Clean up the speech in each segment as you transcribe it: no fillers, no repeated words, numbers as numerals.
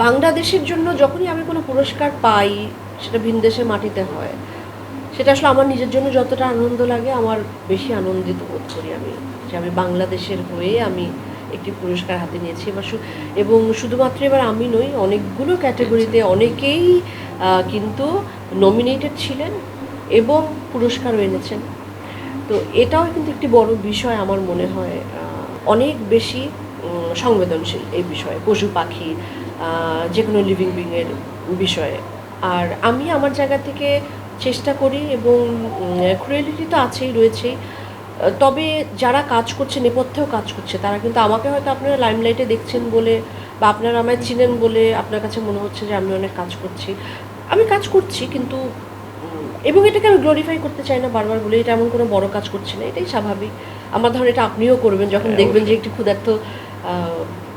বাংলাদেশের জন্য যখনই আমি কোনো পুরস্কার পাই, সেটা ভিনদেশের মাটিতে হয়, সেটা আসলে আমার নিজের জন্য যতটা আনন্দ লাগে, আমার বেশি আনন্দিত বোধ করি আমি, যে আমি বাংলাদেশের হয়ে আমি একটি পুরস্কার হাতে নিয়েছি। এবং শুধুমাত্র এবার আমি নই, অনেকগুলো ক্যাটাগরিতে অনেকেই কিন্তু নমিনেটেড ছিলেন এবং পুরস্কারও এনেছেন। তো এটাও কিন্তু একটি বড় বিষয় আমার মনে হয়। অনেক বেশি সংবেদনশীল এই বিষয়ে, পশু পাখি, যে কোনো লিভিং বিংয়ের বিষয়ে। আর আমি আমার জায়গা থেকে চেষ্টা করি, এবং ক্রুয়েলিটি তো আছেই, রয়েছেই। তবে যারা কাজ করছে, নেপথ্যেও কাজ করছে, তারা কিন্তু আমাকে হয়তো আপনারা লাইমলাইটে দেখছেন বলে, বা আপনারা আমায় চিনেন বলে আপনার কাছে মনে হচ্ছে যে আমি অনেক কাজ করছি। আমি কাজ করছি, কিন্তু এবং এটাকে আমি গ্লোরিফাই করতে চাই না বারবার বলে, এটা এমন কোনো বড় কাজ করছি না, এটাই স্বাভাবিক। আমার ধরনের এটা আপনিও করবেন যখন দেখবেন যে একটি ক্ষুধার্ত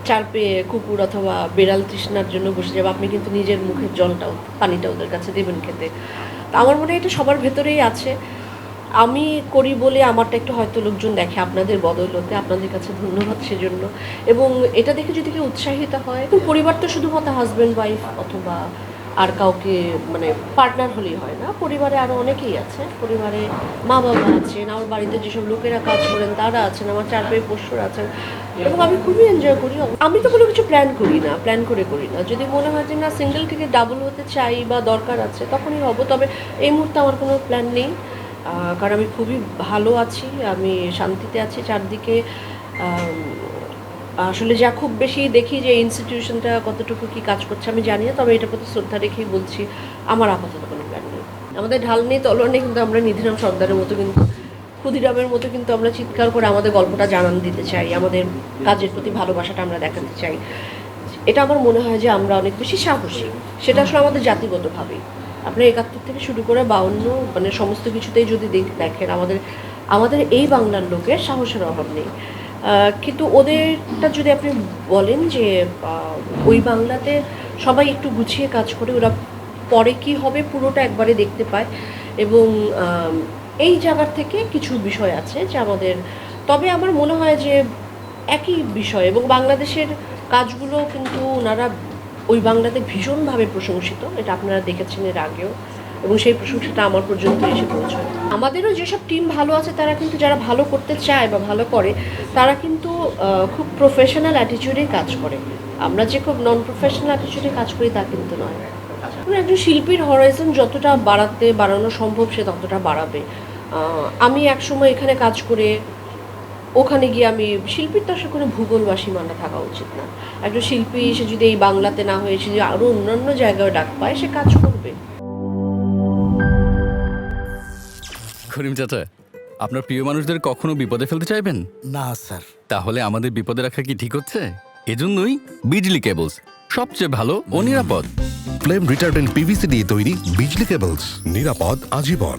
চার পেয়ে কুকুর অথবা বেড়াল তৃষ্ণার জন্য বসে যাবে, আপনি কিন্তু নিজের মুখের জলটাও, পানিটা ওদের কাছে দেবেন খেতে। তো আমার মনে হয় এটা সবার ভেতরেই আছে। আমি করি বলে আমারটা একটু হয়তো লোকজন দেখে, আপনাদের বদৌলতে, আপনাদের কাছে ধন্যবাদ সেজন্য। এবং এটা দেখে যদি কেউ উৎসাহিত হয়, তো পরিবার তো শুধুমাত্র হাজব্যান্ড ওয়াইফ অথবা আর কাউকে মানে পার্টনার হলেই হয় না, পরিবারে আরও অনেকেই আছে। পরিবারে মা বাবা আছেন, আমার বাড়িতে যেসব লোকেরা কাজ করেন তারা আছেন, আমার চার পায়ে পোষ্যরা আছেন, এবং আমি খুবই এনজয় করি। আমি তো কোনো কিছু প্ল্যান করি না, প্ল্যান করে করি না। যদি মনে হয় যে না, সিঙ্গেল থেকে ডাবল হতে চাই বা দরকার আছে, তখনই হব। তবে এই মুহূর্তে আমার কোনো প্ল্যান নেই, কারণ আমি খুবই ভালো আছি, আমি শান্তিতে আছি চারদিকে। আসলে যা খুব বেশি দেখি যে ইনস্টিটিউশনটা কতটুকু কি কাজ করছে আমি জানি না, তবে এটার প্রতি শ্রদ্ধা রেখেই বলছি, আমার আপাতত কোনো প্ল্যান নেই। আমাদের ঢাল নেই, তলোয়ার নেই, কিন্তু আমরা নিধিরাম সর্দারের মতো, কিন্তু ক্ষুদিরামের মতো কিন্তু আমরা চিৎকার করে আমাদের গল্পটা জানান দিতে চাই, আমাদের কাজের প্রতি ভালোবাসাটা আমরা দেখাতে চাই। এটা আমার মনে হয় যে আমরা অনেক বেশি সাহসী, সেটা আসলে আমাদের জাতিগতভাবেই। আপনার ৭১ থেকে শুরু করে ৫২, মানে সমস্ত কিছুতেই যদি দেখেন, আমাদের এই বাংলার লোকের সাহসের অভাব নেই। কিন্তু ওদেরটা যদি আপনি বলেন যে ওই বাংলাতে সবাই একটু গুছিয়ে কাজ করে, ওরা পরে কি হবে পুরোটা একবারে দেখতে পায়। এবং এই জায়গার থেকে কিছু বিষয় আছে যে আমাদের, তবে আমার মনে হয় যে একই বিষয়, এবং বাংলাদেশের কাজগুলো কিন্তু ওনারা ওই বাংলাতে ভীষণভাবে প্রশংসিত, এটা আপনারা দেখেছেন এর আগেও, এবং সেই প্রশংসাটা আমার পর্যন্ত এসে পৌঁছয়। আমাদেরও যেসব টিম ভালো আছে, তারা কিন্তু যারা ভালো করতে চায় বা ভালো করে, তারা কিন্তু খুব প্রফেশনাল অ্যাটিটিউডেই কাজ করে। আমরা যে খুব নন প্রফেশনাল অ্যাটিটিউডে কাজ করি তা কিন্তু নয়। একজন শিল্পীর হরাইজন যতটা বাড়ানো সম্ভব সে ততটা বাড়াবে। আমি একসময় এখানে কাজ করে ওখানে গিয়ে, আমি শিল্পীর তো আসলে কোনো ভূগোলবাসী মানা থাকা উচিত না। একজন শিল্পী সে যদি এই বাংলাতে না হয়ে, সে যদি আরও অন্যান্য জায়গায় ডাক পায়, সে কাজ করবে। করিম চাচা, আপনার প্রিয় মানুষদের কখনো বিপদে ফেলতে চাইবেন না স্যার। তাহলে আমাদের বিপদে রাখা কি ঠিক হচ্ছে? এজন্যই বিজলি কেবলস সবচেয়ে ভালো ও নিরাপদ। ফ্লেম রিটার্ডেন্ট পিভিসি দিয়ে তৈরি বিজলি কেবলস, নিরাপদ আজীবন।